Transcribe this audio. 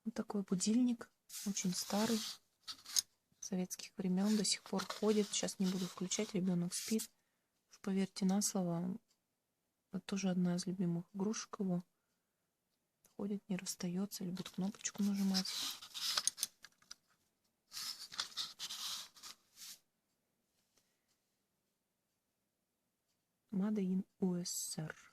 Вот такой будильник, очень старый, советских времен, до сих пор ходит. Сейчас не буду включать, ребенок спит. Поверьте на слово, это тоже одна из любимых игрушек его. Ходит, не расстается, любит кнопочку нажимать. Made in USSR.